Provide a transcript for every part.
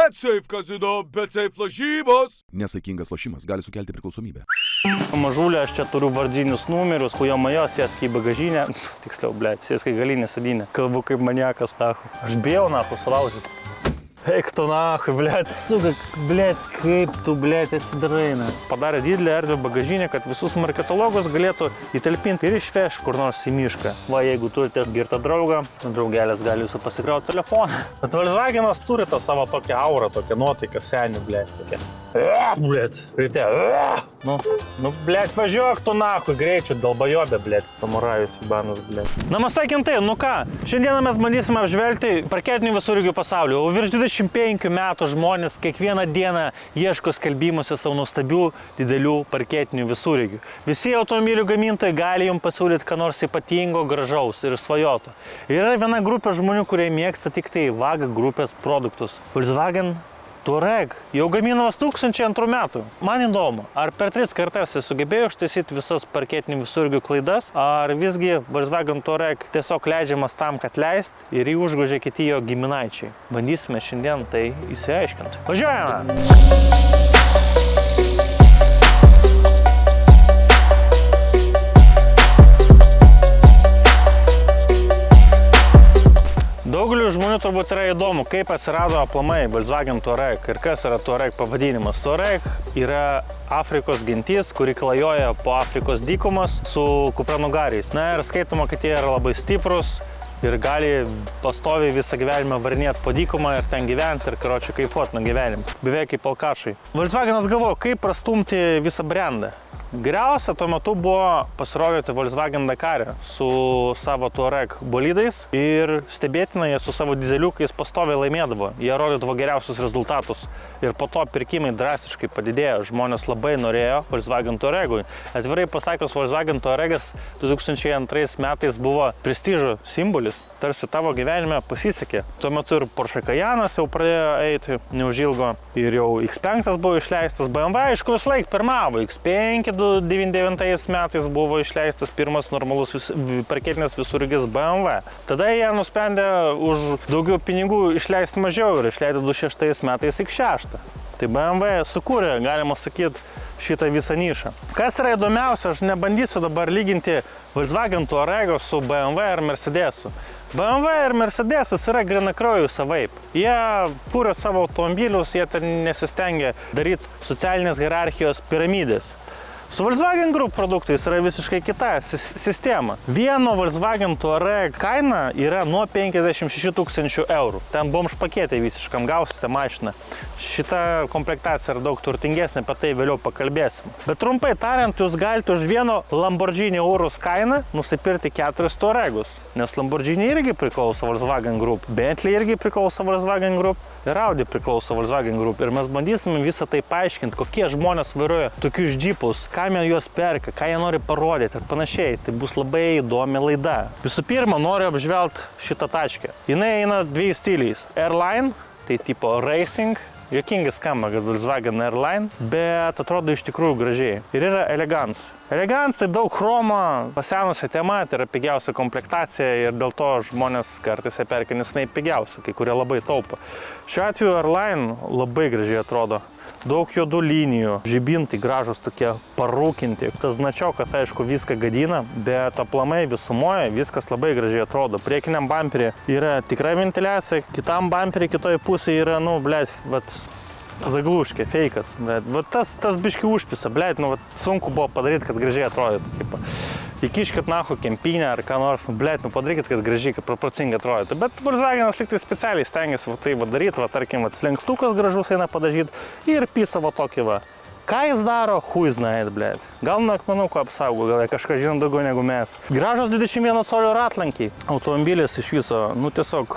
BetSafe kazino, BetSafe lažybos. Nesaikingas lošimas gali sukelti priklausomybę. Mažulė, aš čia turiu vardinius numerius, kujo majo sėskai į bagažinę, tiksliau, sėskai galinę sėdinę. Kalbu kaip maniakas, tachu. Aš bijau, sulaužyti. Eik tu, suka, kaip tu, atsidarai, Padarė didelį erdvę bagažinę, kad visus marketologus galėtų įtalpinti ir išveš kur nors į mišką. Va, jeigu turite girtą draugą, draugelės gali jūsų pasikrauti telefoną. Bet Volkswagenas turi tą savo tokią aurą, tokią nuotaiką senių, tokia. Ryte. Važiuok tu, greičiu, dalbajobė, samurajus, ibanus, Namastai, kintai, ką? Šiandieną mes bandysime apžvelgti parketinių visureigių pasaulį. O virš 25 metų žmonės kiekvieną dieną ieško skelbimuose savo nuostabių, didelių parketinių visureigių. Visi automobilių gamintojai gali jums pasiūlyti ką nors ypatingo, gražaus ir svajoto. Yra viena grupė žmonių, kurie mėgsta tik tai VAG grupės produktus. Volkswagen Touareg jau gaminamas 2002 metų. Man įdomu, ar per 3 kartas jis sugebėjo ištaisyti visas parketinių visureigių klaidas, ar visgi Volkswagen Touareg tiesiog leidžiamas tam, kad leist ir jį užgožė kiti jo giminaičiai. Bandysime šiandien tai išsiaiškinti. Važiuojame! Daugeliu žmonių turbūt yra įdomu, kaip atsirado aplamai Volkswagen Touareg ir kas yra Touareg pavadinimas. Touareg yra Afrikos gentis, kuri klajoja po Afrikos dykumas su kupranugariais. Ir skaitoma, kad jie yra labai stiprus ir gali pastoviai visą gyvenimą varinėti po dykumą ir ten gyventi ir, kaifuoti nuo gyvenimo. Beveik kaip alkašai. Volkswagenas galvojo, kaip prastumti visą brandą. Geriausia tuo metu buvo pasirodyti Volkswagen Dakare su savo Touareg bolidais ir stebėtinai jie su savo dizeliukais pastoviai laimėdavo. Jie rodydavo geriausius rezultatus ir po to pirkimai drastiškai padidėjo. Žmonės labai norėjo Volkswagen Touaregui. Atvirai pasakius, Volkswagen Touaregas 2002 metais buvo prestižo simbolis. Tarsi tavo gyvenime pasisekė. Tuo metu ir Porsche Cayenne'as jau pradėjo eiti neužilgo ir jau X5 buvo išleistas. BMW aišku vis laik pirmavo. X5 2099 metais buvo išleistas pirmas normalus parketinės visureigis BMW. Tada jie nusprendė už daugiau pinigų išleisti mažiau ir išleido 2006 metais X6. Tai BMW sukūrė, galima sakyti, šitą visą nišą. Kas yra įdomiausia, aš nebandysiu dabar lyginti Volkswagen Touarego su BMW ir Mercedesu. BMW ir Mercedesas yra grinakraujų savaip. Jie kūrė savo automobilius, jie ten nesistengia daryti socialinės hierarchijos piramidės. Su Volkswagen Group produktais yra visiškai kita sistema. Vieno Volkswagen Touareg kaina yra nuo 56 000 eurų. Ten bomž paketė visiškam gausite mašiną. Šita komplektacija yra daug turtingesnė, apie tai vėliau pakalbėsim. Bet trumpai tariant, jūs galite už vieno Lamborghini Urus kainą nusipirkti 4 Touaregus. Nes Lamborghini irgi priklauso Volkswagen Group, Bentley irgi priklauso Volkswagen Group ir Audi priklauso Volkswagen Group. Ir mes bandysime visą tai paaiškinti, kokie žmonės vairuoja tokius džipus, kam jie juos perka, ką jie nori parodyti ir panašiai. Tai bus labai įdomi laida. Visų pirma, noriu apžvelgti šitą taškę. Jinai eina dviejais stiliais. Airline, tai tipo racing. Juokingai skamba, kad Volkswagen Airline, bet atrodo iš tikrųjų gražiai. Ir yra Elegance. Elegance tai daug chromo, pasenusia tema, tai yra pigiausia komplektacija ir dėl to žmonės kartais ją perka, nes jinai pigiausia, kai kurie labai taupo. Šiuo atveju Airline labai gražiai atrodo. Daug juodų linijų, žibintai gražus tokie parūkinti. Tas značiokas, aišku, viską gadina, bet aplamai visumoje viskas labai gražiai atrodo. Priekiniam bamperį yra tikra ventiliacija, kitam bamperį kitoje pusėje yra, zagluškė, feikas. Tas biški užpisa, sunku buvo padaryti, kad gražiai atrodytų. Įkiškit kempinę ar ką nors, padarykit, kad gražiai, kad proporcingai atrodytų. Bet Volkswagenas liktai specialiai stengiasi tai daryti, tarkim, slenkstukas gražus eina padažyti ir pisa tokį. Ką jis daro, hui znait, Gal manau, ko apsaugo, gal kažką žinom daugiau negu mes. Gražus 21 colio ratlankiai. Automobilis iš viso, tiesiog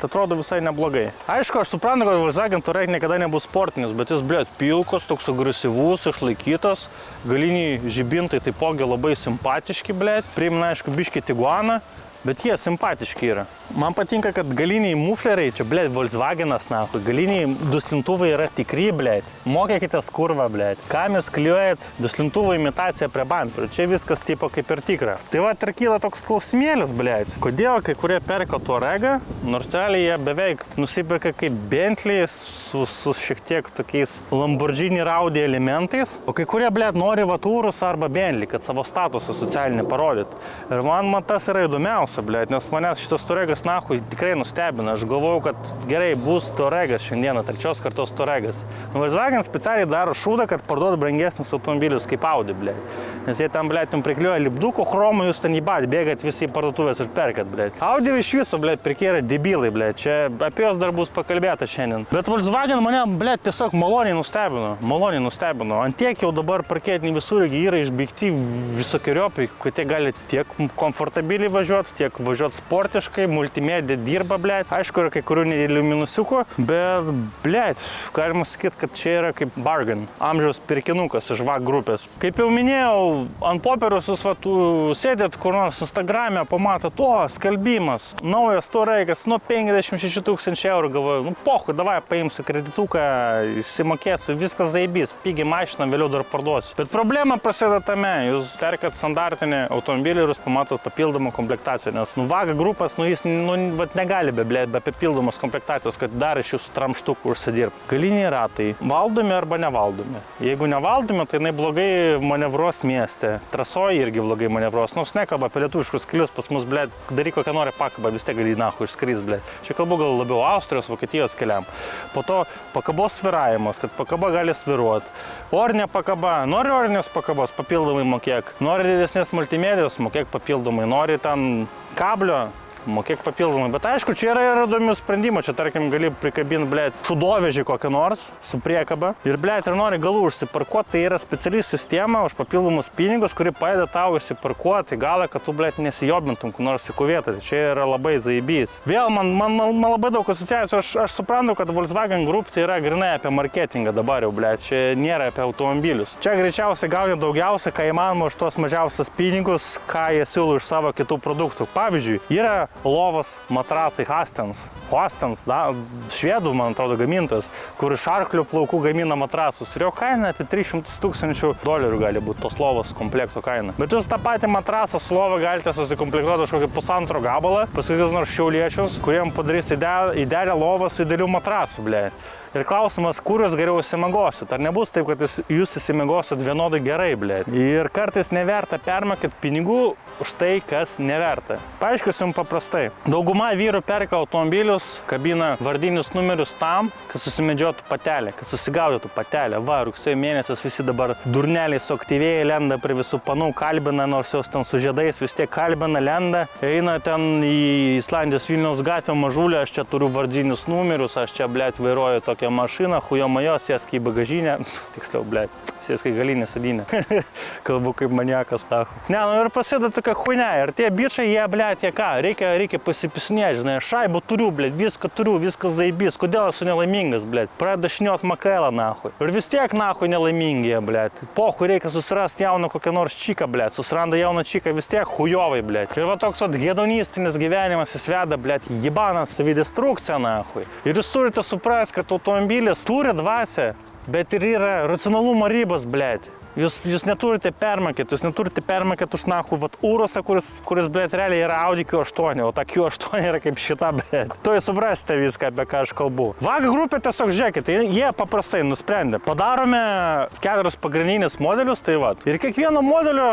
atrodo visai neblogai. Aišku, aš suprantu, kad Volkswagen Touareg niekada nebus sportinis, bet jis, pilkos, toks agresyvus, išlaikytas. Galiniai žibintai taipogi labai simpatiški, Priimna, aišku, biškį Tiguaną. Bet jie simpatiški yra. Man patinka, kad galiniai mufleriai, čia, blėt, Volkswagenas, nahui, galiniai duslintuvai yra tikri, blėt. Mokėkitės kurvą, blėt. Kam jūs klijuojat duslintuvo imitaciją prie bamperių? Čia viskas tipo kaip ir tikra. Tai va, ir kyla toks klausimėlis, blėt. Kodėl kai kurie perka Touaregą, nors realiai jie beveik nusipirka kaip Bentley su šiek tiek tokiais Lamborghini Audi elementais, o kai kurie, blėt, nori Urus arba Bentley, kad savo statusą socialinį parodyt. Ir man tas yra įdomiausia, blėt, nes manęs šitas Touaregas nahui tikrai nustebina. Aš galvojau, kad gerai bus Touaregas šiandieną, 3 kartos Touaregas. Volkswagen specialiai daro šūdą, kad parduoda brangesnis automobilius kaip Audi, blėt. Nes jie tam, blėt, jums prikliuoja lipdukų, chromų, jūs ten įbat, bėgat visi į parduotuvės ir perkat, blėt. Audi iš viso, blėt, pirkėjai yra debilai, blėt. Čia apie jos dar bus pakalbėta šiandien. Bet Volkswagen mane, blėt, tiesiog maloniai nustebino. Ant tiek jau dabar parkėtiniai visur yra išbaigti visokiojopai, kad jie gali tiek komfortabiliai važiuoti, tiek važiuoti sportiškai, multimedija dirba, blėt. Aišku, yra kai kurių nedėlių minusiukų, bet, blėt, galima sakyti, kad čia yra kaip bargain, amžiaus pirkinukas iš VAG grupės. Kaip jau minėjau, ant popieriaus jūs sėdėt kur nors Instagram'e, pamatot, skelbimas, naujas Touaregas, nuo 56 000 eurų, galvoju, pohui, davai paimsiu kredituką, išsimokėsiu, viskas zaibys, pigiai mašiną, vėliau dar parduosiu. Bet problema prasideda tame, jūs perkat standartinį automobilį ir jūs pamatot papildomą komplektaciją, nes VAG grupės, jis negali be papildomos komplektacijos, kad dar iš jūsų tramštukų užsidirb. Galiniai ratai, valdomi arba nevaldomi. Jeigu nevaldomi, tai jinai blogai manevruos mieste, trasoje irgi blogai manevruos, nors nekalba apie lietuviškus kelius, pas mus, blėt, daryk kokią nori pakabą, vis tiek gali nahui išskris, blėt. Čia kalbu gal labiau Austrijos, Vokietijos keliam. Po to pakabos sviravimas, kad pakaba gali sviruoti. Orinė pakaba, nori orinės pakabos, papildomai mokėk. Nori didesnės multimedijos, mokėk papildomai. Nori ten kablio, mokėk papildomai. Bet aišku, čia yra ir įdomių sprendimų. Čia, tarkim, gali prikabinti, blėt, šudovežį kokią nors su priekaba. Ir, blėt, ir nori galų užsiparkuoti, tai yra speciali sistema už papildomus pinigus, kuri padeda tau užsiparkuoti į galą, kad tu, blėt, nesijobintum, kur nors į kuvietą. Čia yra labai zaibys. Vėl man labai daug asociacijų. Aš suprantu, kad Volkswagen Group tai yra grinai apie marketingą dabar jau, blėt. Čia nėra apie automobilius. Čia greičiausiai gauni daugiausia, ką įmanoma už tos mažiausias pinigus, ką jie siūlo iš savo kitų produktų. Pavyzdžiui, yra lovos matrasai Hastens, švedų, man atrodo, gamintas, kur iš arklių plaukų gamina matrasus. Ir jo kaina apie $300 000 gali būti tos lovos komplekto kaina. Bet jūs tą patį matrasą su lova galite susikomplektuoti kažkokį 1,5 gabalą, paskui jūs nors šiauliečius, kuriem padarys idealią lovą su idealiu matrasu, blė. Ir klausimas, kur jūs geriau įsimiegosit. Ar nebus taip, kad jūs įsimiegosit vienodai gerai, blė. Ir kartais neverta permokėti pinigų už tai, kas neverta. Paaiškinsiu jums paprastai. Dauguma vyrų perka automobilius, kabina vardinius numerius tam, kad susimedžiotų patelę, kad susigaudytų patelę. Va, rugsėjo mėnesis visi dabar durneliai suaktyvėja, lenda prie visų panų, kalbina, nors jos ten su žiedais vis tiek kalbina, lenda. Eina ten į Islandijos Vilniaus gatvę mažulę, aš čia turiu vardinius numerius, aš čia, blėt, vairuoju tokią mašiną, hujomajo, sėsk į bagažinę, tiksliau, blėt, sėsk į galinę sėdynę. Kalbu kaip maniakas tahu. Ne, ir prasideda tokia huinė. Ir tie bičiai, jie, blėt, jie ką, reikia pasipisinėti, žinai, šaibų turiu, blėt, viskas zaibys, kodėl esu nelaimingas, blėt. Pradeda šniot makelą, nahui. Ir vis tiek, nahui, nelaimingi jie, blėt. Pohui reikia susirasti jauną kokią nors čiką, blėt. Susiranda jauną čiką, vis tiek hujovai, blėt. Ir va toks hedonistinis gyvenimas jis veda, blėt, jibanas savidestrukcija, nahui. Ir jūs turite suprasti, kad automobilis turi dvasią, bet ir yra racionalumo ribos, blėt. Jūs neturite permokėti už nahu, vat Urusą, kuris, blėt, realiai yra Audi Q8, o ta Q8 yra kaip šita, blėt. Tu suprasite viską, apie ką aš kalbu. VAG grupė tiesiog, žiūrėkite, jie paprastai nusprendė. Padarome 4 pagrindinius modelius, tai vat. Ir kiekvieno modelio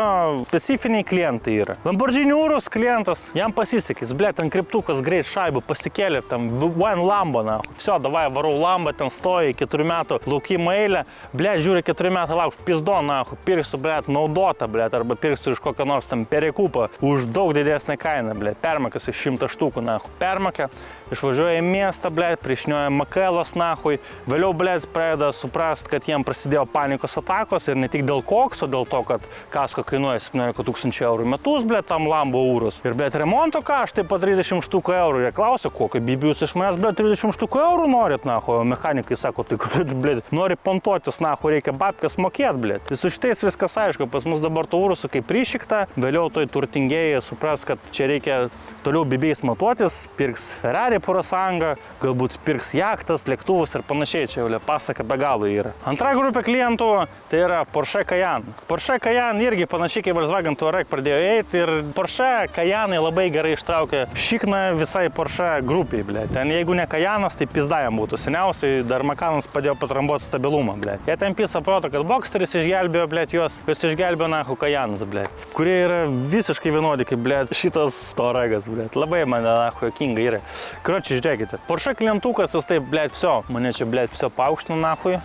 specifiniai klientai yra. Lamborghini Urus klientas, jam pasisekis, blėt, ant kriptukas greit šaibų pasikėlė, tam one Lambo, nahu. Vsio, davai, varau Lambą, ten stoja 4 metų laukimo eilę, blėt, žiūri 4 metų lauk, pizdon, pirksiu, blėt, naudotą, blėt, arba pirksiu iš kokio nors tam perikūpą už daug didesnę kainą, blėt, permokėsiu 100 štukų, nahui, permokė, išvažiuoja į miestą, blėt, prišnioja makelos, nahui, vėliau, blėt, pradeda suprast, kad jiem prasidėjo panikos atakos ir ne tik dėl kokso, dėl to, kad kasko kainuoja 17 000 eurų metus, blėt, tam Lambo Urus. Ir, blėt, remonto kaštai po 30 štukų eurų. Jie klausia, kokio bibius iš manęs, blėt, 30 štukų eurų norit, nahui, o mechanikai sako, tai, blėt, nori pontuotis, nahui, reikia babkės mokėt, blėt. su šitais viskas aišku, pas mus dabar tų urusų kaip prišikta, vėliau toj turtingėjai supras, kad čia reikia toliau bibiais matuotis, pirks Ferrari Purasangą, galbūt pirks jachtas, lėktuvus ir panašiai, čia jau pasaka be galo yra. Antra grupė klientų tai yra Porsche Cayenne. Porsche Cayenne irgi panašiai kaip Volkswagen Touareg pradėjo eiti ir Porsche Cayenne labai gerai ištraukė šikną visai Porsche grupiai, ble. Ten jeigu ne Cayenne'as, tai pizdajam būtų. Seniausiai dar Makanas padėjo patrambuoti stabilumą, ble. Jie ten pisa proto, kad Boxsteris išgelbėjo, ble, juos išgelbėjo nahu Cayenne'as, ble. Kurie yra visiškai vienodi kaip, ble, šitas Touaregas, ble. Labai man nahu jokinga yra. Kročiai, žiūrėkite. Porsche klientukas, jis taip, ble, viso. Mane čia, ble, viso paaukštinu nahu.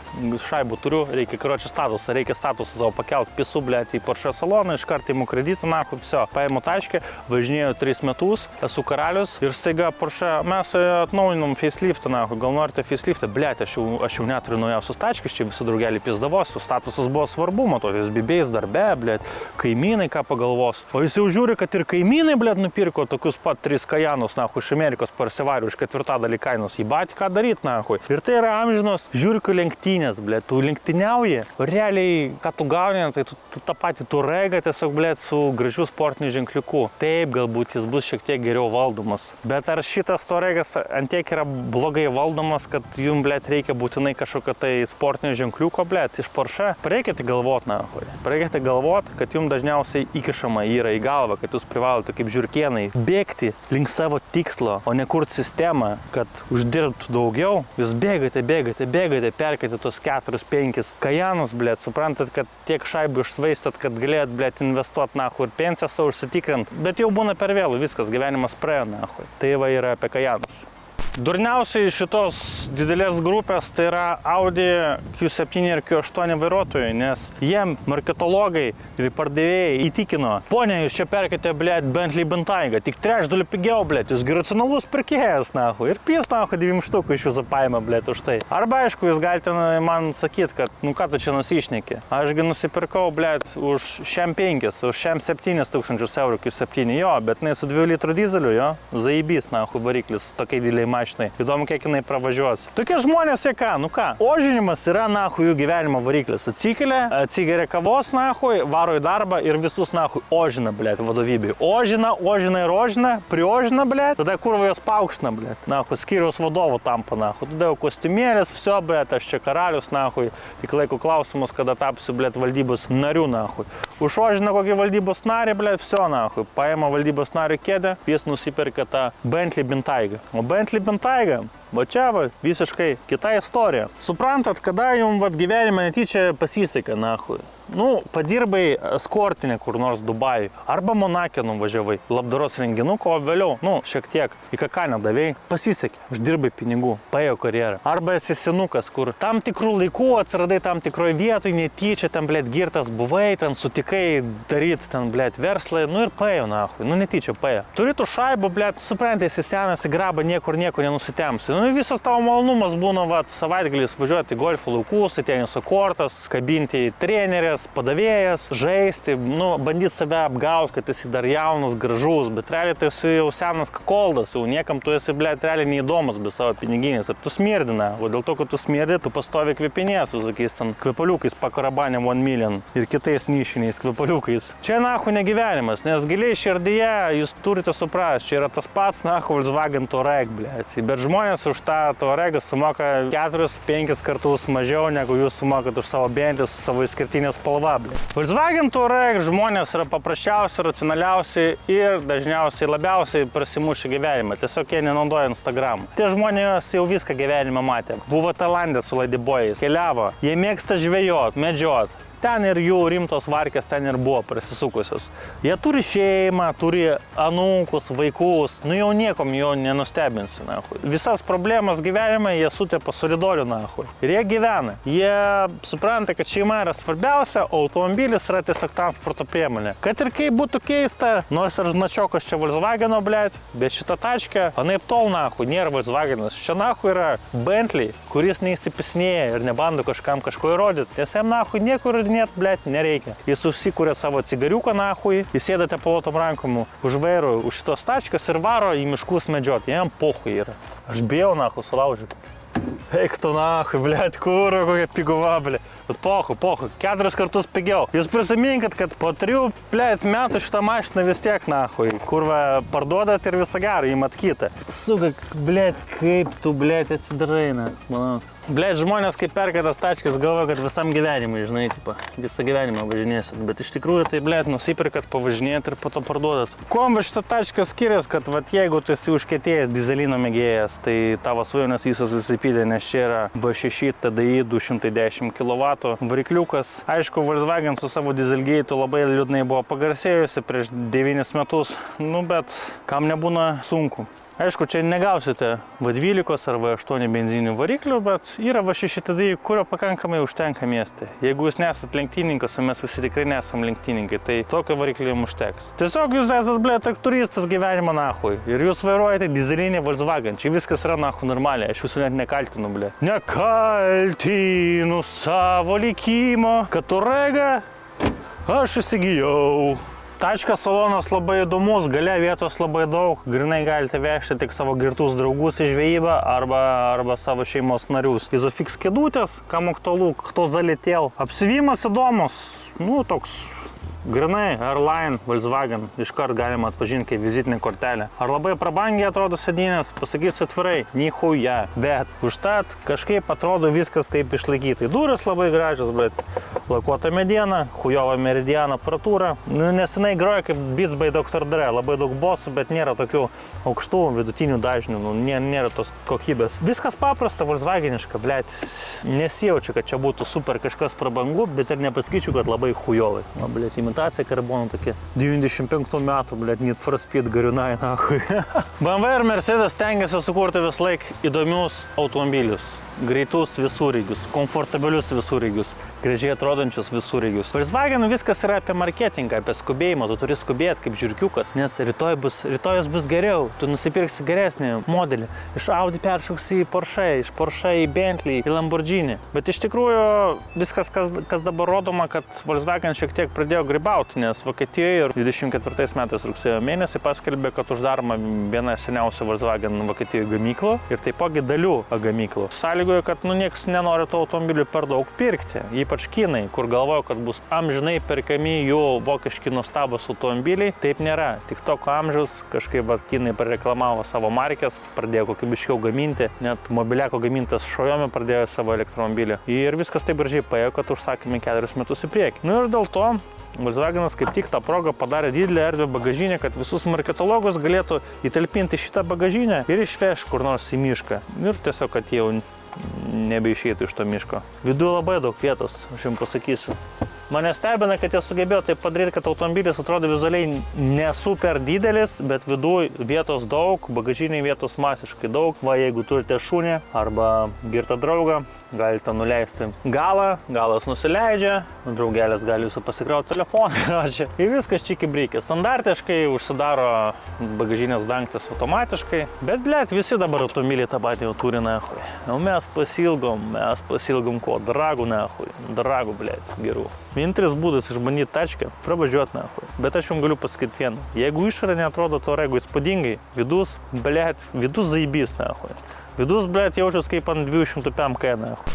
Šaibų turiu, reikia kročiai statusą, reikia statusą savo pakelt pisų, ble, į Porsche saloną, iš karto įmu kreditą, nahu, viso. Paimu taškę, važinėjau 3 metus, esu karalius ir staiga Porsche, mes atnaujinom faceliftą, nahu, gal norite faceliftą, ble, aš jau neturiu naujausius taškis, čia visi draugelį pizdavosiu, statusas buvo svarbu, matotis, bibėjais darbe, ble, kaimynai ką pagalvos. O jis jau žiūri, kad ir kaimynai, ble, nupirko tokius pat 3 Cayenne'us, nahu, iš Amerikos parsivariu už 4 kainos, į batį ką daryt, nahu. Ir tai yra amžinos žiūrkių lenktynės, ble, tu lenktyniauji, realiai, ką tu gauni, tai tu tą patį Touaregą tiesiog, ble, su gražiu sportiniu ženkliuku. Taip, galbūt jis bus šiek tiek geriau valdomas. Bet ar šitas Touaregas antiek yra blogai valdomas, kad jums, ble, reikia būtinai kažkokio tai sportinio ženkliuko, ble, iš Porsche? Pareikite galvot, nahu. Pareikite galvot, kad jums dažniausiai įkišama yra į galvą, kad jūs privalote kaip žiurkėnai bėgti link savo tikslo, o ne kurti sistemą, kad uždirbtų daugiau. Jūs bėgate, perkite tos 4-5 Cayenne'us, ble, suprantat, kad tiek šaibų išsvaistat, kad galėt, ble, investuoti, nahu, ir pensiją savo užsitikrint. Bet jau būna per vėlų, viskas, gyvenimas praėjo, nahu. Tai va yra apie Cayenne'us. Durniausiai šitos didelės grupės tai yra Audi Q7 ir Q8 vairuotojai, nes jiem marketologai ir pardavėjai įtikino, ponia, jūs čia perkite, ble, Bentley Bentayga, tik trečdaliu pigiau, ble, jūs gi racionalus pirkėjas, nahu, ir pys, nahu, 9 štukų iš jūsų paima, ble, už tai. Arba, aišku, jūs galite man sakyti, kad, nu ką tu čia nusišneki, ašgi nusipirkau, ble, už šiam 5, už šiam 7 tūkstančius eurų Q7, jo, bet jinai su 2 litrų dizeliu, jo, zaibys, nahu, variklis, tokiai dideliai mašinai. Įdomu, kiek jinai pravažiuos. Tokie žmonės, jie ką, nu ką, ožinimas yra, nahu, jų gyvenimo variklis. Atsikelia, atsigeria kavos, nahu, varo į darbą ir visus, nahu, ožina, ble, vadovybei. Ožina ir ožina, priožina, ble, tada kurva jos paaukština, ble, nahu, skyriaus vadovo tampa, nahu, tada jau kostiumėlis, viso, ble, aš čia karalius, nahu, tik laiko klausimus, kada tapsiu, ble, valdybos narių, nahu. Užožina kokį valdybos narį, ble, viso, nahu, paima valdybos narių kėdę, jis nusiperka tą Bentley Bentayga. O Bentley Bentayga, va čia va, visiškai kita istorija. Suprantat, kada jums va, gyvenime netyčia pasisekė, nahu. Nu, padirbai eskortinę kur nors Dubajui, arba Monake nuvažiavai, labdaros renginuko, o vėliau, nu, šiek tiek į kakanę davėjai, pasisekė, uždirbai pinigų, paėjo karjerą. Arba esi senukas, kur tam tikrų laikų atsiradai tam tikroje vietoje, netyčia ten, blėt, girtas buvai, ten sutikai daryti ten, blėt, verslai, nu ir paėjo, nahui, nu netyčia paėjo. Turi tu šaibų, blėt, suprantai, esi senas į grabą, nieko nenusitemsi. Nu, visas tavo malonumas būna, va, savaitgalis važiuoti į golfo laukus, į teniso kortas, kabinti į trenerės, padavėjas, žaisti, nu, bandyti save apgauti, kad esi dar jaunas, gražus, bet realiai tai esi jau senas kakoldas, jau niekam tu esi, blėt, realiai neįdomus be savo piniginės. Ir tu smirdina, o dėl to, kad tu smirdi, tu pastovi kvepinės, su tokiais ten kvepaliukais Pakarabanė 1 million ir kitais nišiniais kvepaliukais. Čia, nahu, negyvenimas, nes giliai širdyje jūs turite suprasti, čia yra tas pats, nahu, Volkswagen Touareg, blėt. Bet žmonės už tą Touaregą sumoka 4-5 kartus mažiau, negu jūs sumokat už savo Bentley, savo išskirtinės spalva. Volkswagen Touareg žmonės yra paprasčiausi, racionaliausi ir dažniausiai labiausiai prasimušę gyvenimą. Tiesiog jie nenaudoja Instagram. Tie žmonės jau viską gyvenimą matė. Buvo Tailandė su ladyboyais, keliavo. Jie mėgsta žvejot, medžiot. Ten ir jų rimtos varkės ten ir buvo prasisukusios. Jie turi šeimą, turi anūkus, vaikus. Nu jau niekom jo nenustebinsi, nahui. Visas problemas gyvenime jie sutepa solidorių, nahui. Ir jie gyvena. Jie supranta, kad šeima yra svarbiausia, o automobilis yra tiesiog transporto priemonė. Kad ir kaip būtų keista, nors ir značiokas čia Volkswageno, blėt, bet šita tačka, anaip tol, nahui, nėra Volkswagenas. Čia, nahui, yra Bentley, kuris neįsipisinėja ir nebando kažkam kažko įrodyti. Nes jam, nahui, niekur net, blėt, nereikia. Jis užsikūrė savo cigariuką, nahui, įsėdate palotom rankom už vairo, už šitos tačkas ir varo į miškus medžioti. Jam pohui yra. Aš bijau, nahui, sulaužyti. Eik tu nahui, blėt, kūro, kokia piguva, blėt. Bet pohu, 4 kartus pigiau. Jūs prisiminkit, kad po 3, blėt, metų šitą mašiną vis tiek nahui. Kurva parduodat ir visą gerą, įmat kitą. Suka, blėt, kaip tu, blėt, atsidarai, na. Blėt, žmonės, kaip perka tas tačkis, galvoja, kad visam gyvenimui, žinai, tipo, visą gyvenimą važinėsit. Bet iš tikrųjų tai, blėt, nusipirkat, pavažinėt ir po to parduodat. Kuom va šitą tačką skiriasi, kad vat, jeigu tu esi užkietėjęs dyzelino mėgėjas, tai tavo svajonės visos susipildė, nes čia yra V6 TDI 210 kW varikliukas. Aišku, Volkswagen su savo dieselgeitu labai liūdnai buvo pagarsėjusi prieš 9 metus, nu bet kam nebūna sunku. Aišku, čia negausite V12 ar V8 benzinių variklių, bet yra V6 TDI, kurio pakankamai užtenka mieste. Jeigu jūs nesat lenktyninkas, o mes visi tikrai nesam lenktyninkai, tai tokio variklio jums užteks. Tiesiog jūs esat, blėt, traktoristas gyvenimo nahui ir jūs vairuojate dyzelinį Volkswagen. Čia viskas yra nahui normaliai, aš jūsų net nekaltinu, blėt. Nekaltinu savo likimo, kad Touregą aš įsigijau. Tačkas salonas labai įdomus, gale vietos labai daug, grinai galite vežti tik savo girtus draugus į žvejybą arba savo šeimos narius. Izofix kėdutės, kam aktualu, kto залетел. Apsivymas įdomus, nu toks grinai Airline Volkswagen, iškart galima atpažinti kaip vizitinė kortelė. Ar labai prabangiai atrodo sėdynės, pasakysiu atvirai, nichuja, bet užtat kažkaip atrodo viskas taip išlaikyti. Durys labai gražios, bet lakuota mediena, chujova meridiana aparatūra. Nu, nesenai groja kaip Beats by Dr. Dre, labai daug bosų, bet nėra tokių aukštų vidutinių dažnių, nu, nėra tos kokybės. Viskas paprasta, Volkswageniška, blėt. Nesijaučiu, kad čia būtų super kažkas prabangu, bet ir nepasakyčiau, kad labai chujovai. Na, blėt, imitacija karbonų tokia 95 metų, blėt, Need for Speed gariunai, nahui. BMW ir Mercedes tengiasi sukurti vis laik įdomius automobilius. Greitus visureigius, komfortabilius visureigius, gražiai atrodančius visureigius. Volkswagen viskas yra apie marketingą, apie skubėjimą, tu turi skubėti kaip žiūrkiukas, nes rytojus bus geriau, tu nusipirksi geresnį modelį. Iš Audi peršoksi į Porsche, iš Porsche į Bentley, į Lamborghini. Bet iš tikrųjų viskas, kas dabar rodoma, kad Volkswagen šiek tiek pradėjo grybauti, nes Vokietijoje 24 metais rugsėjo mėnesį paskelbė, kad uždaroma viena seniausia Volkswagen Vokietijoje gamyklų ir taipogi dalių gamyklų. Kad nieks nenori to automobilių per daug pirkti, ypač kinai, kur galvojo, kad bus amžinai perkami jų vokiški nuostabūs automobiliai. Taip nėra. Tik toko amžiaus kažkaip kinai pareklamavo savo markės, pradėjo kokybiškiau gaminti, net Mobiliako gamintas Xiaomi pradėjo savo elektromobilį. Ir viskas taip gražiai paėjo, kad užsakėme 4 metus į priekį. Nu ir dėl to Volkswagenas kaip tik tą progą padarė didelę erdvę bagažinę, kad visus marketologus galėtų įtalpinti šitą bagažinę ir išveš kur nors į mišką. Ir tiesiog, kad jau nebeišėtų iš to miško. Viduje labai daug vietos, aš jums pasakysiu. Mane stebina, kad jie sugebėjo taip padaryti, kad automobilis atrodo vizualiai ne super didelis, bet viduje vietos daug, bagažiniai vietos masiškai daug. Va, jeigu turite šunį arba girtą draugą, galite nuleisti galą, galas nusileidžia, draugelis gali jūsų pasikrauti telefoną. Ir viskas čiki brykė. Standartiškai užsidaro bagažinės dangtis automatiškai. Bet, blėt, visi dabar automobiliai tą patį jau turi, nahui. O mes pasilgom ko? Dragų, nahui. Dragų, blėt, gerų. Vienintelis būdas išbandyti tačkę, pravažiuoti, nahui. Bet aš jums galiu pasakyti vieną. Jeigu išorė neatrodo Touregų įspūdingai, vidus, blėt, vidus zaibys, nahui. Vidus, blėt, jaučias kaip ant 200 PMK.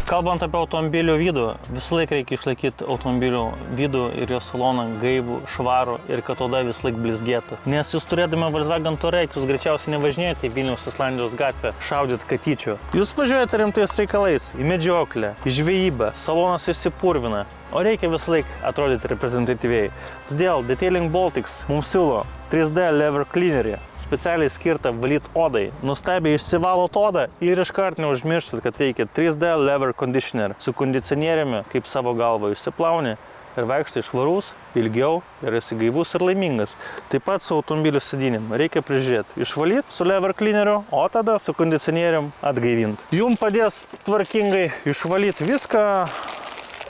Kalbant apie automobilių vidų, visą laiką reikia išlaikyti automobilių vidų ir jo saloną gaivų, švarų ir kad oda visą laiką blizgėtų. Nes jūs turėdami Volkswagen Touareg, jūs greičiausiai nevažinėjate į Vilniaus Islandijos gatvę šaudyt katyčių. Jūs važiuojate rimtais reikalais, į medžioklę, į žvejybą, salonas išsipurvina. O reikia visą laiką atrodyti reprezentatyviai. Todėl Detailing Baltics mums siūlo 3D Lever Cleanerį, specialiai skirtą valyti odai. Nustabiai išsivalot odą ir iškart neužmirštat, kad reikia 3D Lever Conditioner su kondicionieriumi, kaip savo galvą išsiplauni ir vaikštai švarus, ilgiau ir esi gaivus ir laimingas. Taip pat su automobilių sėdynėm reikia prižiūrėti. Išvalyti su Lever Cleaneriu, o tada su kondicionierium atgaivinti. Jums padės tvarkingai išvalyti viską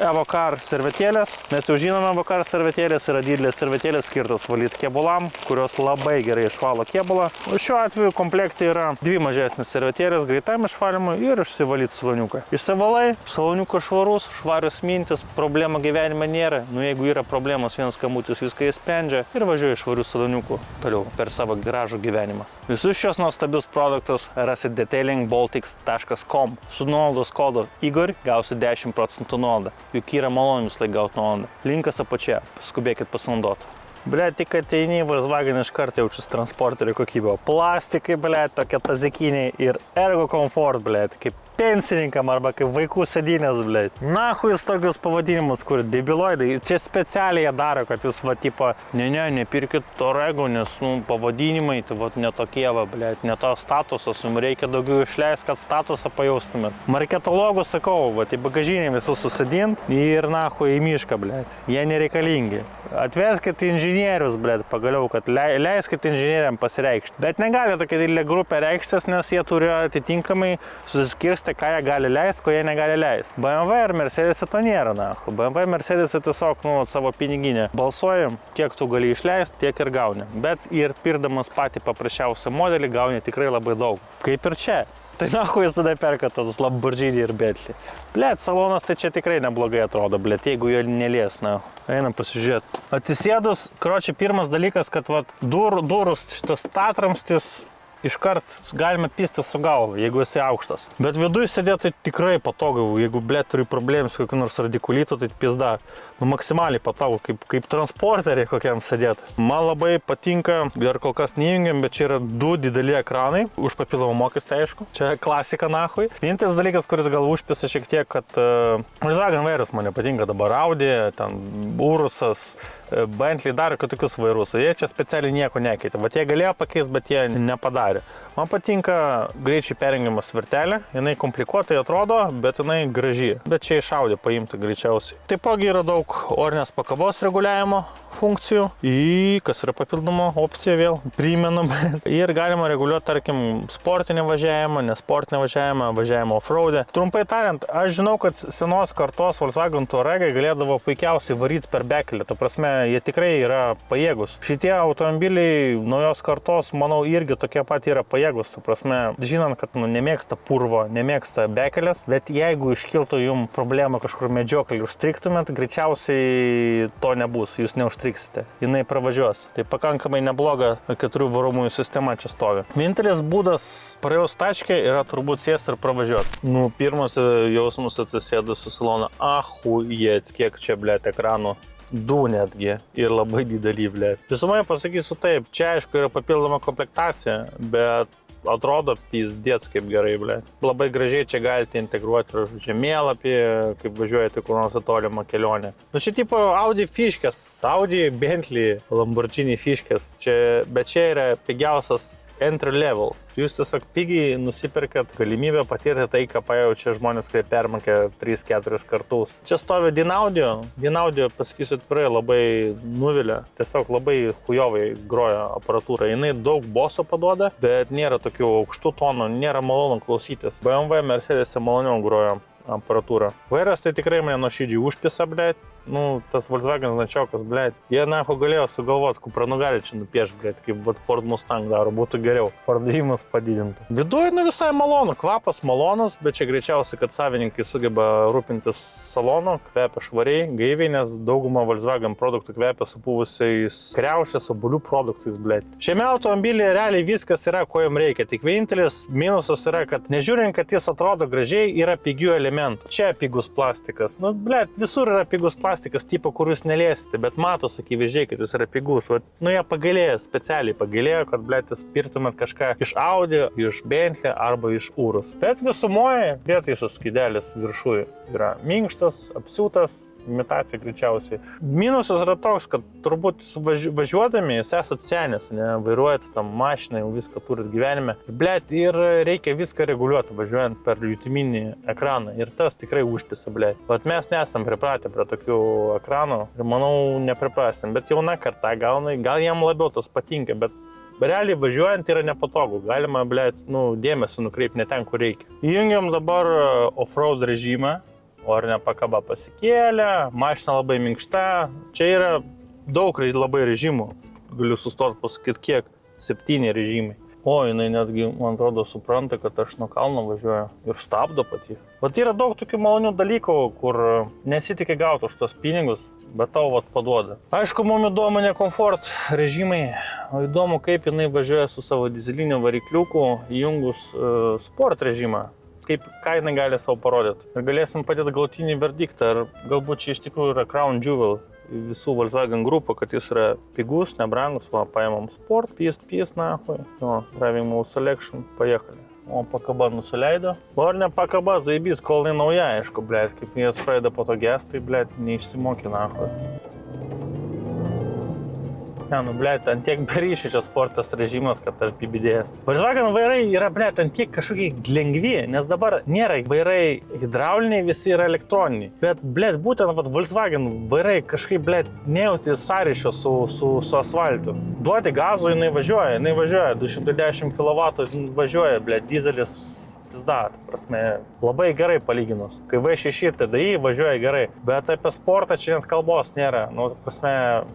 Evocar servetėlės. Mes jau žinome, Evocar servetėlės yra didelės servetėlės skirtos valyti kėbulam, kurios labai gerai išvalo kėbulą. O šiuo atveju komplekte yra 2 mažesnės servetėlės greitam išvalymui ir išsivalyti saloniuką. Išsivalai, saloniuko švarus, švarios mintis, problemų gyvenime nėra. Nu, jeigu yra problemos, vienas skambutis viską įsprendžia ir važiuoja švarių saloniukų toliau per savo gražų gyvenimą. Visus šios nuostabius produktus rasit detailingbaltics.com. Su nuolaidos kodu IGOR gausit 10% nuolaidą. Juk yra malonius laik gauti nuolaidą. Linkas apačioje. Skubėkit pasinaudoti. Blet, tik ateini į Volkswagen iš karto jaučius transporterio kokybę. Plastikai, blet, tokie tazikiniai ir ergo komfort, blet, kaip pensininkam arba kaip vaikų sėdynės, blet. Nahui jūs tokius pavadinimus, kur debiloidai. Čia specialiai jie daro, kad jūs, va, tipo, nepirkit Touarego, nes, pavadinimai, tai, va, netokie, va, blet, ne to statusas, jums reikia daugiau išleisti, kad statusą pajaustumėt. Marketologų sakau, va, tai bagažinį visus susidint ir nahui į mišką, blet. Jie nereikalingi. Atveskit inžinierius, blet, pagaliau, kad leiskit inžinieriam pasireikšti. Bet negali tokia didelė grupė reikštis, nes jie turi atitinkamai susiskirsti, ką jie gali leisti, ko jie negali leisti. BMW ir Mercedes to nėra, nahu. BMW ir Mercedes tiesiog, savo piniginę balsuojam, kiek tu gali išleisti, tiek ir gauni. Bet ir pirdamas patį paprasčiausią modelį gauni tikrai labai daug. Kaip ir čia. Tai nahu jūs tada perkat tos Lamborghini ir Bentley. Blet, salonas tai čia tikrai neblogai atrodo, blet, jeigu jo nelies, einam pasižiūrėti. Atsisėdus, kročiai, pirmas dalykas, kad vat, durus šitas statramstis iškart galime pistis su galva, jeigu esi aukštas. Bet viduje sėdėti tai tikrai patogu, jeigu, blet, turi problemų su kokiu nors radikulitu, tai pizda. Maksimaliai patogu, kaip transporteriai kokiam sėdėti. Man labai patinka, dar kol kas neįjungiam, bet čia yra 2 dideli ekranai, už papildomą mokestį, aišku. Čia klasika nahui. Vienintelis dalykas, kuris gal užpisa šiek tiek, kad Volkswagen vairas man patinka dabar Audi, ten Urusas, Bentley daro kitokius vairus, o jie čia specialiai nieko nekeitė. Vat jie galėjo pakeisti, bet jie nepadarė. Man patinka greičiai perjungiamas virtelė, jinai komplikuotai atrodo, bet jinai graži. Bet čia iš Audi paimta greičiausiai. Taipogi yra daug orinės pakabos reguliavimo funkcijų, kas yra papildoma opcija vėl, primenam. Ir galima reguliuoti, tarkim, sportinį važiavimą, nesportinį važiavimą, važiavimą off-road'e. Trumpai tariant, aš žinau, kad senos kartos Volkswagen Touaregai galėdavo puikiausiai varyti per bekelį. Ta prasme, jie tikrai yra pajėgus. Šitie automobiliai naujos kartos, manau, irgi tokie pat yra pajėgus. Ta prasme, žinant, kad nemėgsta purvo, nemėgsta bekelės, bet jeigu iškiltų jums problema kažkur medžioklį užstriktumėt, greičiausiai to nebus, jūs neužstriksite. Jinai pravažiuos. Tai pakankamai nebloga 4 varomųjų sistema čia stovi. Vienintelis būdas praėjus taškę yra turbūt sėsti ir pravažiuoti. Pirmas jausmas atsisėdus į saloną. Ahujet, kiek čia, blet, ekranų. 2 netgi ir labai didelį, blet. Visumai pasakysiu taip, čia aišku yra papildoma komplektacija, bet atrodo pizdėts kaip gerai, blet. Labai gražiai čia galite integruoti ir žemėlapį, kaip važiuojate kur nors tolimą kelionę. Čia tipo Audi fiškės, Audi, Bentley, Lamborghini fiškės, bet čia yra pigiausias entry level. Jūs tiesiog pigiai nusipirkat galimybę patirti tai, ką pajaučia žmonės, kurie permokė 3-4 kartus. Čia stovi Dinaudio, pasakysiu atvirai, labai nuvilia, tiesiog labai hujovai groja aparatūra. Jinai daug boso paduoda, bet nėra tokių aukštų tonų, nėra malonu klausytis. BMW, Mercedes maloniau groja aparatūra. Vairas tai tikrai mane nuoširdžiai užpisa, blet. Tas Volkswagen značiokas, blet. Jie naho galėjo sugalvoti, kupranugarį čia nupieš, blet, kaip Ford Mustang daro, būtų geriau. Pardavimas padidintų. Viduje visai malonu, kvapas malonus, bet čia greičiausiai, kad savininkai sugeba rūpintis salonu, kvepia švariai, gaiviai, nes dauguma Volkswagen produktų kvepia supuvusiais kriaušės, obuolių produktais, blet. Šiame automobilyje realiai viskas yra, ko jam reikia. Tik vienintelis minusas yra, kad nežiūrint, kad jis atrodo gražiai, yra pigių elementų. Čia pigus plastikas. Blet, visur yra pigus plastikas, tipo, kur jūs neliesite, bet matos akivaizdžiai, kad jis yra pigus. Jie pagailėjo, specialiai pagailėjo, kad, blet, jūs pirtumėt kažką iš Audi, iš Bentley arba iš Urus. Bet visumoje prietaisos skydelis viršuje yra minkštas, apsiūtas, imitacija greičiausiai. Minusas yra toks, kad turbūt važiuodami jūs esat senis, vairuojate tam mašiną, jau viską turit gyvenime. Blet, ir reikia viską reguliuoti, važiuojant per jutiminį ekraną. Ir tas tikrai užpisa, blet. Bet mes nesam pripratę prie tokių ekranų ir manau nepriprasim. Bet jauna karta gal jam labiau tas patinka, bet realiai važiuojant yra nepatogu. Galima, blet, dėmesį nukreipti ne ten, kur reikia. Įjungiam dabar off-road režimą. Orinė pakaba pasikėlė, mašina labai minkšta. Čia yra daug labai režimų. Galiu sustoti pasakyti kiek. 7 režimai. O, jinai netgi, man atrodo, supranta, kad aš nuo kalno važiuoju ir stabdo pati. Vat yra daug tokių malonių dalykų, kur nesitikė gauti už tos pinigus, bet tau vat paduoda. Aišku, mums įdomu ne komfort režimai, o įdomu, kaip jinai važiuoja su savo dizeliniu varikliuku įjungus sport režimą. Ką jinai gali savo parodyti. Ir galėsim padėti galutinį verdiktą, ar galbūt čia iš tikrųjų yra Crown Jewel visų Volkswagen grupų, kad jis yra pigus, nebrangus, va, paėmam sport, pys, nahui, o, driving mode selection, pajekali. O pakaba nusileido. O ar ne pakaba, zaibys, kol jinai nauja, aišku, blėt, kaip jis pradeda po to gestai, blėt, neišsimokė, nahui. Ne, nu, blėt, ant tiek beryšių čia sportas režimas, kad aš bibidėjęs. Volkswagen vairai yra, blėt, ant tiek kažkokie lengvi, nes dabar nėra vairai hidrauliniai, visi yra elektroniniai. Bet, blėt, būtent Volkswagen vairai kažkaip, blėt, nejauti sąryšio su asfaltu. Duoti gazų, jinai važiuoja, 210 kW važiuoja, blėt, dizelis. Pizda, prasme, labai gerai palyginus. Kai V6 TDI važiuoja gerai, bet apie sportą čia net kalbos nėra. Nu, prasme,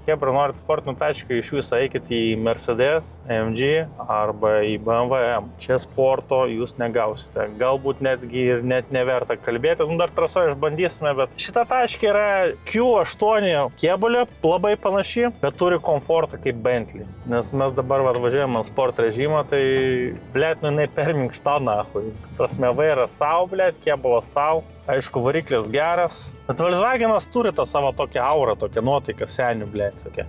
hebra, norit sportinių tačkų, iš viso eikit į Mercedes, AMG arba į BMW M. Čia sporto jūs negausite. Galbūt netgi ir net neverta kalbėti. Nu, dar trasoje išbandysime, bet šita tačka yra Q8 kėbulė, labai panaši, bet turi komfortą kaip Bentley. Nes mes dabar važiuojame ant sport režimą, tai, blėt, nu, jinai per minkšta, nahui. Prasme, vairas savo, blėt, kėbulas savo. Aišku, variklis geras. Bet Volkswagenas turi tą savo tokią aurą, tokią nuotaiką senių, blėt, tokia.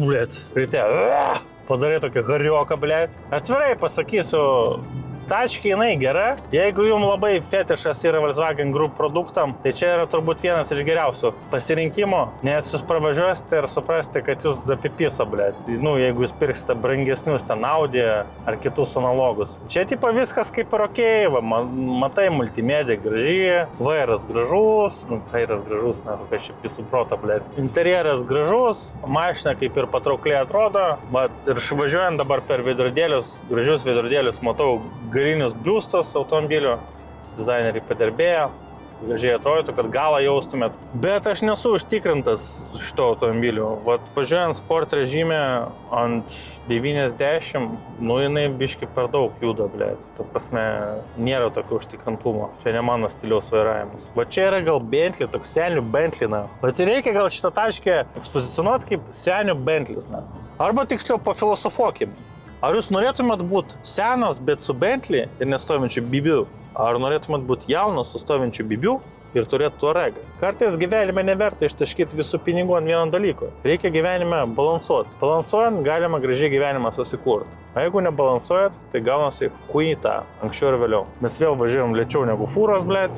Blėt, ryte, padarai tokią harioką, blėt. Atvirai pasakysiu, tačka jinai gera. Jeigu jums labai fetišas yra Volkswagen Group produktam, tai čia yra turbūt vienas iš geriausių pasirinkimų, nes jūs pravažiuosite ir suprasite, kad jūs zapipiso, blėt. Nu, jeigu jūs pirksite brangesnius ten Audi ar kitus analogus. Čia tipo viskas kaip ir okei, va, matai, multimedija graži, vairas gražus, na, kokia čia pisų prota, blėt. Interjeras gražus, mašina kaip ir patraukliai atrodo, bet ir važiuojant dabar per veidrodėlius, gražius veidrodėlius, matau galinius biustas automobilio, dizaineriai padirbėjo, gražiai atrodytų, kad galą jaustumėt. Bet aš nesu užtikrintas šito automobilio. Vat važiuojant sport režime ant 90, nu jinai biški per daug juda, blėt. Ta prasme, nėra tokio užtikrintumo. Čia ne mano stiliaus vairavimas. Va čia yra gal Bentley, toks senių Bentley, na. Bet reikia gal šitą taškę ekspozicionuoti kaip senių Bentley, na. Arba tiksliau pafilosofuokim. Ar jūs norėtumėt būti senas, bet su Bentley ir nestovinčiu bibiu? Ar norėtumėt būti jaunas su stovinčiu bibiu ir turėti Touareg? Kartais gyvenime neverta ištaškyti visų pinigų ant vieno dalyko. Reikia gyvenime balansuoti. Balansuojant galima gražiai gyvenimą susikurti. O jeigu nebalansuojat, tai gaunasi huita, anksčiau ir vėliau. Mes vėl važiuojam lėčiau negu fūros, blėt.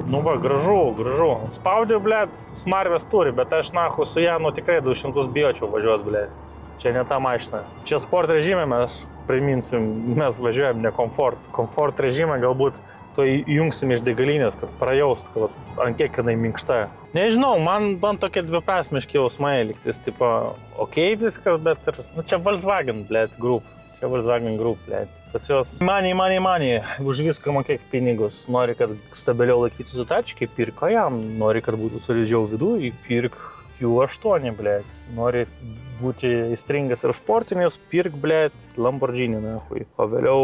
Nu va, gražu. Spaudžiu, blėt, smarvės turi, bet aš nahu su ją, nu tikrai 200 bijočiau važiuoti, blėt. Čia ne ta mašina. Čia sport režime mes, priminsiu, mes važiuojam ne komfort. Komfort režimą galbūt to įjungsim iš degalinės, kad prajaust, kad ant kiek jinai minkšta. Nežinau, man tokie dviprasmiški jausmai liktis, tipo, okei viskas, bet ir, nu čia Volkswagen, blėt, Group. Čia Volkswagen Group, blėt. Pas jos money, už viską mokėk pinigus. Nori, kad stabiliau laikytųsi tačkai, pirk jam. Nori, kad būtų solidžiau viduj, pirk Q8, blėt. Nori būti įstringas ir sportinis, pirk, blėt, Lamborghini, nahui. O vėliau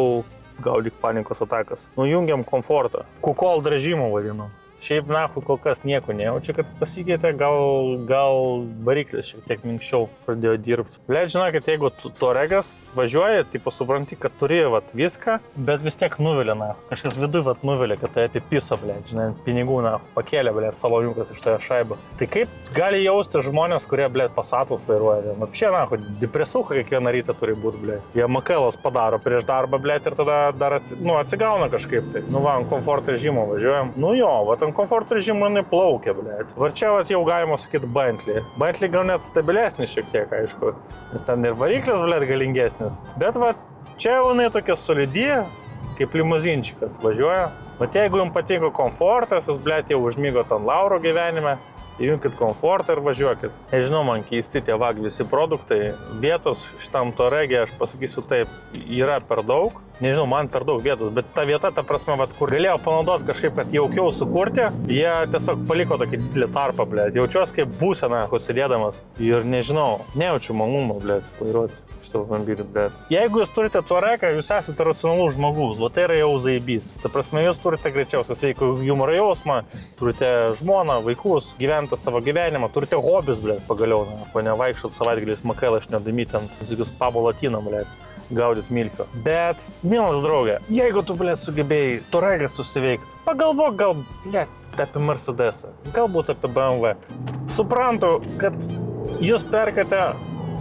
gaudyk panikos atakas. Nujungiam komfortą. Kukold režimą vadinu. Šiaip, nahui, kol kas nieko nejaučia, kad pasikeitė, gal variklis šiek tiek minkščiau pradėjo dirbti. Blėt, žinokit, jeigu Touaregas važiuoja, tai supranti, kad turi vat viską, bet vis tiek nuvilia, nahui. Kažkas viduj vat nuvilia, kad tai apie piso, blėt, žinai, pinigų, nahui, pakėlė, blėt, saloniukas iš toje šaibą. Tai kaip gali jausti žmonės, kurie, blėt, Passatus vairuoja? Apšė, nahui, depresuha kiekvieną rytą turi būti, blėt. Jie makailos padaro prieš darbą, blėt, ir tada dar atsigauna kažkaip. Tai. Nu va, ant komfort režimo važiuojam. Nu jo, vat ant komfort režimo jinai plaukia, blėt. Va čia vat jau galima sakyti Bentley. Bentley gal net stabilesnis šiek tiek, aišku, nes ten ir variklis, blėt, galingesnis. Bet va čia jinai tokia solidi, kaip limuzinčikas važiuoja. Bet jeigu jums patinka komfortas, jūs, blėt, jau užmygot ant lauro gyvenime, įjunkit komfortą ir važiuokit. Nežinau, man keisti tie visi produktai. Vietos šitam Touaregė, aš pasakysiu taip, yra per daug. Nežinau, man per daug vietos, bet ta vieta, ta prasme, vat, kur galėjau panaudoti kažkaip, kad jaukiau sukurti, jie tiesiog paliko tokį didelį tarpą, blėt. Jaučiuosi kaip būsena, sėdėdamas. Ir nežinau, nejaučiu malonumo, blėt, vairuoti. šitą automobilį, bet jeigu jūs turite Touregą, jūs esate racionalus žmogus, o tai yra jau zaibys. Ta prasme, jūs turite greičiausiai sveiko humoro jausmą, turite žmoną, vaikus, gyventi savo gyvenimą, turite hobis, blėt, pagaliau, o ne vaikščiot savaitgaliais makailą daryti ant visokius pabo latino, blėt, gaudyt milfio. Bet, mielas draugė, jeigu tu, blėt, sugebėjai Touregą susiveikti, pagalvok gal, blėt, apie Mercedesą, galbūt apie BMW. Suprantu, kad jūs perkate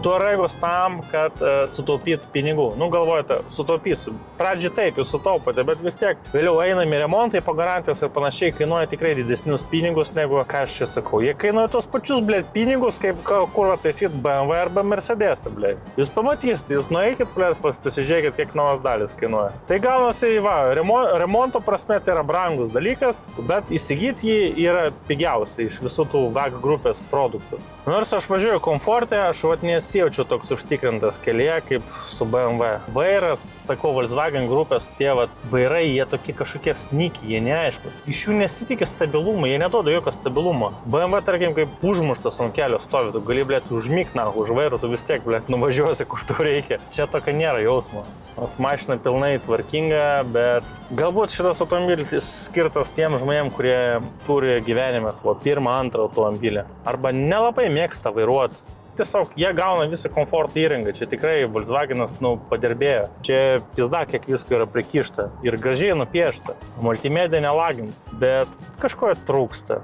Touregus tam, kad sutaupyt pinigų. Nu, galvojate, sutaupysiu. Pradžiai taip, jūs sutaupote, bet vis tiek vėliau einami remontai po garantijos ir panašiai kainuoja tikrai didesnius pinigus negu, ką aš čia sakau. Jie kainuoja tos pačius, blėt, pinigus, kaip kur ataisyt BMW arba Mercedesą, blėt. Jūs pamatysite, jūs nueikit, blėt, pasižiūrėkit, kiek naujos dalis kainuoja. Tai gaunasi, va, remonto prasme tai yra brangus dalykas, bet įsigyti jį yra pigiausiai iš visų tų VAG grupės produktų. Nors aš važiuoju komforte, aš nesijaučiu toks užtikrintas kelyje kaip su BMW. Vairas, sakau, Volkswagen grupės, tie vairai, jie tokie kažkokie snykiai, jie neaiškus. Iš jų nesitikė stabilumo, jie neduoda jokio stabilumo. BMW, tarkim, kaip užmuštas ant kelio stovi, tu gali, blėt, užmyk nahu, už vairo, tu vis tiek, blėt, nuvažiuosi, kur tu reikia. Čia tokio nėra jausmo. Nors mašina pilnai tvarkinga, bet galbūt šitas automobilis skirtas tiem žmonėm, kurie turi gyvenime savo pirmą, antrą automobilį. Arba nelabai mėgsta vairuoti. Tiesiog jie gauna visą komfortą įrangą. Čia tikrai Volkswagenas, padirbėjo. Čia pizda, kiek visko yra prikišta ir gražiai nupiešta. Multimedija nelagins, bet kažko trūksta.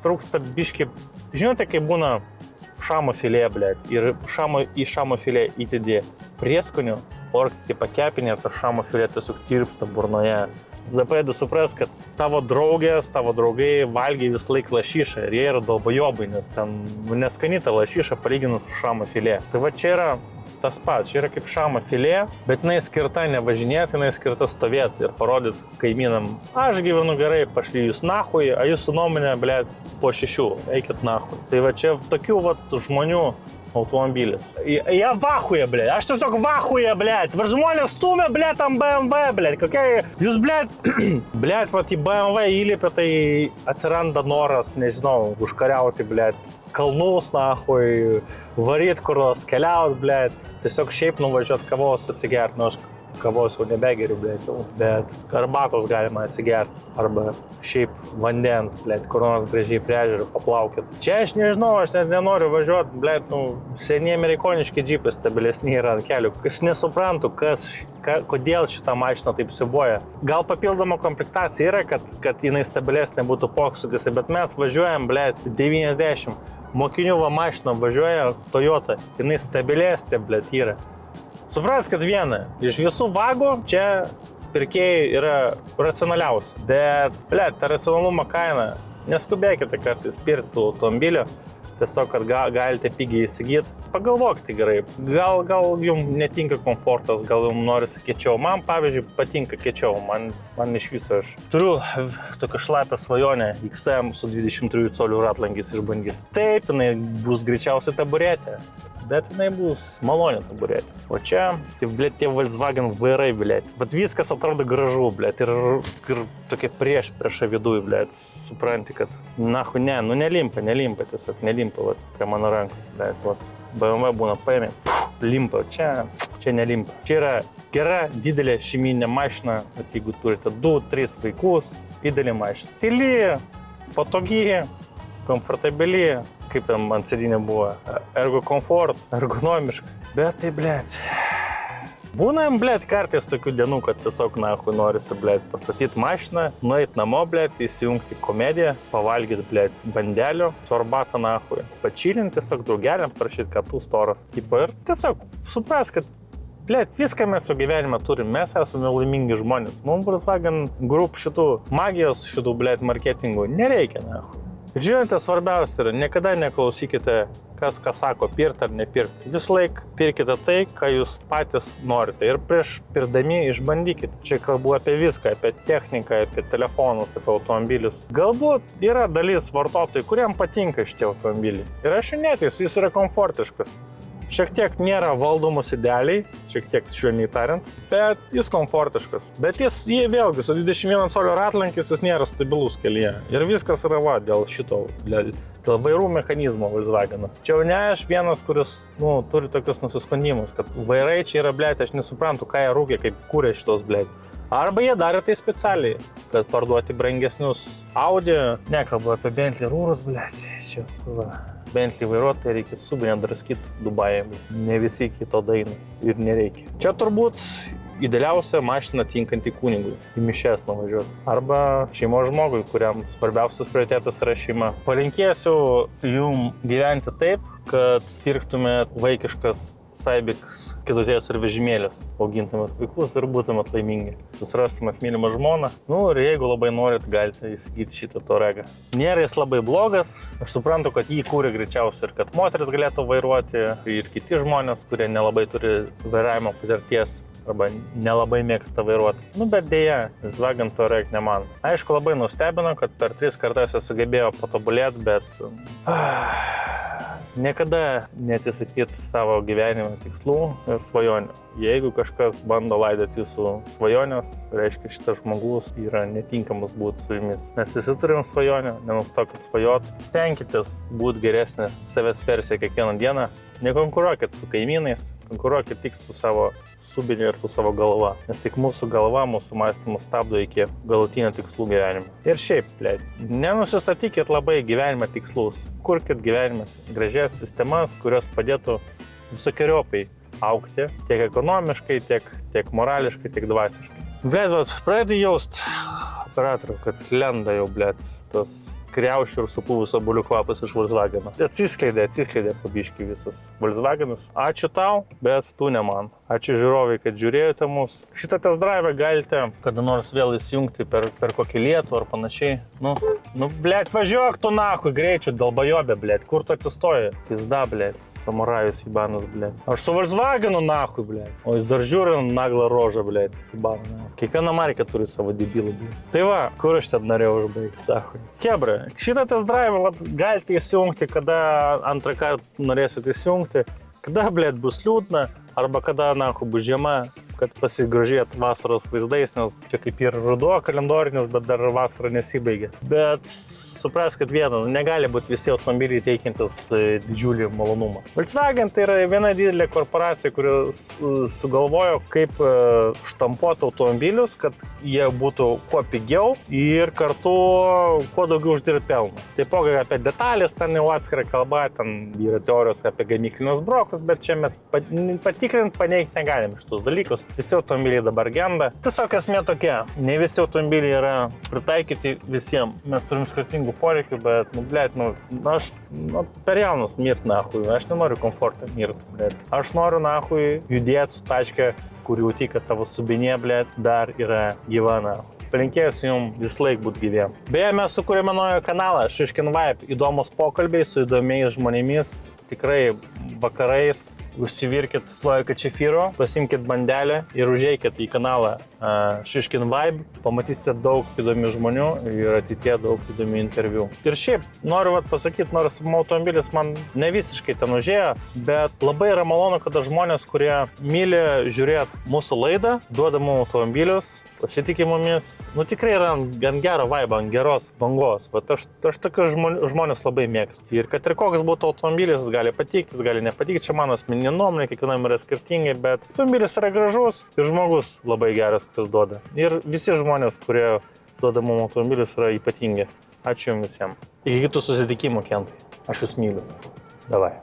Trūksta biški. Žinote, kaip būna šamo filė, blėt, ir į šamo filė įdėdė prieskonių, orkį pakepinė, tas šamo filė tiesiog tirpsta burnoje. Tada pradedi supras, kad tavo draugės, tavo draugai valgiai vis laik lašišą ir jie yra dalbajobai, nes ten neskanita lašiša palyginus su šamo filė. Tai va čia yra tas pats, čia yra kaip šamo filė, bet jinai skirta nevažinėti, jinai skirta stovėti ir parodyti kaimynam, aš gyvenu gerai, pašly jūs nahui, a jūsų nuomonė, blėt, po 6, eikit nahui. Tai va čia tokių žmonių automobilis. Jie vahuja, blėt. Aš tiesiog vahuja, blėt. Va žmonės stumia, blėt, ant BMW, blėt. Kokia... Jūs, blėt, blėt, į BMW įlipė, tai atsiranda noras, nežinau, užkariauti, blėt, kalnus, nahui, varyt kur nors, keliaut, blėt. Tiesiog šiaip nuvažiuot kavos atsigert, aš kavos jau nebegeriu, blėt, bet arbatos galima atsigert, arba šiaip vandens, blėt, kur nors gražiai prie ežero paplaukit. Čia aš nežinau, aš net nenoriu važiuoti, blėt, seniai amerikoniški džipai stabilesni yra ant kelių. Aš nesuprantu, kodėl šitą mašiną taip siubuoja. Gal papildoma komplektacija yra, kad jinai stabilesnė būtų posūkis, bet mes važiuojam, blėt, 90. Mokinių mašiną važiuoja Toyota, jinai stabilesnė, blėt, yra. Supras, kad viena, iš visų vagų čia pirkėjai yra racionaliausi, bet, blėt, ta racionalumo kaina, neskubėkite kartais pirkti automobilio, tiesiog, kad galite pigiai įsigyti, pagalvokite gerai, gal jums netinka komfortas, gal jums norisi kiečiau, man, pavyzdžiui, patinka kiečiau, man iš viso aš turiu tokią šlapę svajonę XM su 23 colių ratlankiais išbandyti. Taip, jinai bus greičiausiai taburetė. Bet jinai bus malonė taburetė. O čia, tai, blėt, tie Volkswagen vairai, blėt. Vat viskas atrodo gražu, blėt. Ir tokie priešą viduj, blėt. Supranti, kad, nelimpa, tiesiog nelimpa, vat, prie mano rankos, blėt. Vat, BMW būna paėmė, limpa, čia nelimpa. Čia yra gera, didelė šeiminė mašina, jeigu turite 2-3 vaikus, didelė mašina. Tyli, patogi, komfortabili. Kaip ten ant sėdynė buvo, ergo komfort, ergonomiška. Bet tai, blėt, būna, blėt, kartais tokių dienų, kad tiesiog, nahui, norisi, blėt, pastatyti mašiną, nueit namo, blėt, įsijungti komediją, pavalgyti, blėt, bandelių, su arbata, nahui, pačilinti tiesiog draugeliam, parašyti, kad tu storas. Ir tiesiog supras, kad, blėt, viską mes su gyvenime turim, mes esame laimingi žmonės. Mums Volkswagen Group šitų magijos, šitų, blėt, marketingų nereikia, nahui. Ir žinote, svarbiausia yra, niekada neklausykite, kas ką sako, pirkti ar nepirkti. Vis laik pirkite tai, ką jūs patys norite. Ir prieš pirdami išbandykite. Čia kalbu apie viską, apie techniką, apie telefonus, apie automobilius. Galbūt yra dalis vartotojų, kuriem patinka šitie automobiliai. Ir aš jų neteisiu, jis yra komfortiškas. Šiek tiek nėra valdomus idealiai, šiek tiek švelniai tariant, bet jis komfortiškas. Bet jie vėlgi, su 21 colio ratlankis jis nėra stabilus kelyje. Ir viskas yra dėl šito. dėl vairų mechanizmo Volkswagen. Čia jau ne aš vienas, kuris, turi tokius nusiskundimus, kad vairai čia yra, blėt, aš nesuprantu, ką jie rūkė, kaip kūrė šitos, blėt. Arba jie darė tai specialiai, kad parduoti brangesnius Audi. Nekalbu apie Bentley rūrus, blėt, čia, Bentley vairuotojai reikia subinę draskyti Dubajai, ne visi kito daina ir nereikia. Čia turbūt idealiausia mašina tinkanti kunigui, į mišes nuvažiuoti. Arba šeimos žmogui, kuriam svarbiausias prioritetas yra šeima. Palinkėsiu jum gyventi taip, kad pirktumėt vaikiškas Saibiks kėdutės ir vežimėlius, augintumėt vaikus ir būtumėt laimingi. Susirastumėt mylimą žmoną. Ir jeigu labai norit, galite įsigyti šitą Touaregą. Nėra jis labai blogas. Aš suprantu, kad jį kūrė greičiausiai ir kad moteris galėtų vairuoti ir kiti žmonės, kurie nelabai turi vairavimo patirties arba nelabai mėgsta vairuoti. Bet dėja, Volkswagen Touareg ne man. Aišku, labai nustebino, kad per 3 kartas jis sugebėjo patobulėti, bet niekada neatsisakyti savo gyvenimo tikslų ir svajonių. Jeigu kažkas bando laidoti jūsų svajonės, reiškia, šitas žmogus yra netinkamas būti su jumis. Mes visi turim svajonę, nenustokit svajot. Stenkitės būti geresnė savęs versija kiekvieną dieną. Nekonkuruokit su kaimynais, konkuruokit tik su savo subiniu ir su savo galva. Nes tik mūsų galva, mūsų mąstymus stabdo iki galutinio tikslų gyvenimo. Ir šiaip, nenusistatykit labai gyvenime tikslus. Kurkit gyvenime gražias sistemas, kurios padėtų visokiojopai augti, tiek ekonomiškai, tiek morališkai, tiek dvasiškai. Pradedi jaust operatorių, kad lenda jau, tas kriaušių ir supuvus obuolių kvapas iš Volkswageno. Atsiskleidė pabiški visas Volkswagenas. Ačiū tau, bet tu ne man. Ačiū žiūrovai, kad žiūrėjote mus. Šitą test drive galite kada nors vėl įsijungti per kokį lietų ar panašiai. Važiuok tu nahui greičiu, dalbajobė, kur tu atsistoji? Pizda, samurajus Ibanas, Aš su Volkswagenu nahui, O jis dar žiūri naglą rožą, Ibana. Kiekviena markė turi savo debilų, Tai va, kur aš ten norėjau užbaigti, nahui. Hebra, šitą test drive galite įsijungti, kada antrą kartą norėsit įsijungti, kada, bus liūdna, arba kada, bus žiema, kad pasigrožėt vasaros vaizdais, nes čia kaip ir ruduo kalendorinis, bet dar vasara nesibaigė. Bet supraskit vieną, negali būti visi automobiliai teikiantis didžiulį malonumą. Volkswagen tai yra viena didelė korporacija, kuri sugalvojo, kaip štampuoti automobilius, kad jie būtų kuo pigiau ir kartu kuo daugiau uždirbti pelno. Taipogi apie detalės, ten jau atskira kalba, ten yra teorijos apie gamyklinius brokus, bet čia mes patikrinti, paneigti negalim šitus dalykus. Visi automobiliai dabar genda. Tiesiog esmė tokia, ne visi automobiliai yra pritaikyti visiems. Mes turim skirtingų poreikių, bet, aš per jaunas mirt nahui, aš nenoriu komfortą mirt, Aš noriu nahui judėti su taške, kur jauti, kad tavo subinė, dar yra gyva nahui. Palinkėsiu jums vis laik būti gyviem. Beje, mes sukūrėme naują kanalą Šiškin Vibe. Įdomus pokalbiai su įdomiais žmonėmis. Tikrai vakarais užsivirkit slojo kačefyro, pasimkit bandelę ir užeikit į kanalą Šiškin Vibe. Pamatysite daug įdomių žmonių ir ateitie daug įdomių interviu. Ir šiaip, noriu pasakyti, nors automobilis man ne visiškai ten užėjo, bet labai yra malonu, kada žmonės, kurie myli žiūrėti mūsų laidą, duoda mums automobilius, pasitikė mumis, tikrai yra ant gero vibe, ant geros bangos. Aš tokius žmonės labai mėgstu. Ir kad ir koks būtų automobilis, jis gali patikti, jis gali nepatikti, čia mano asmeninė nuomonė, kiekvienam yra skirtingai, bet automobilis yra gražus ir žmogus labai geras, kuris duoda. Ir visi žmonės, kurie duoda mums automobilius, yra ypatingi. Ačiū jums visiems. Iki kitų susitikimų, Kentai. Aš jūs myliu. Davai.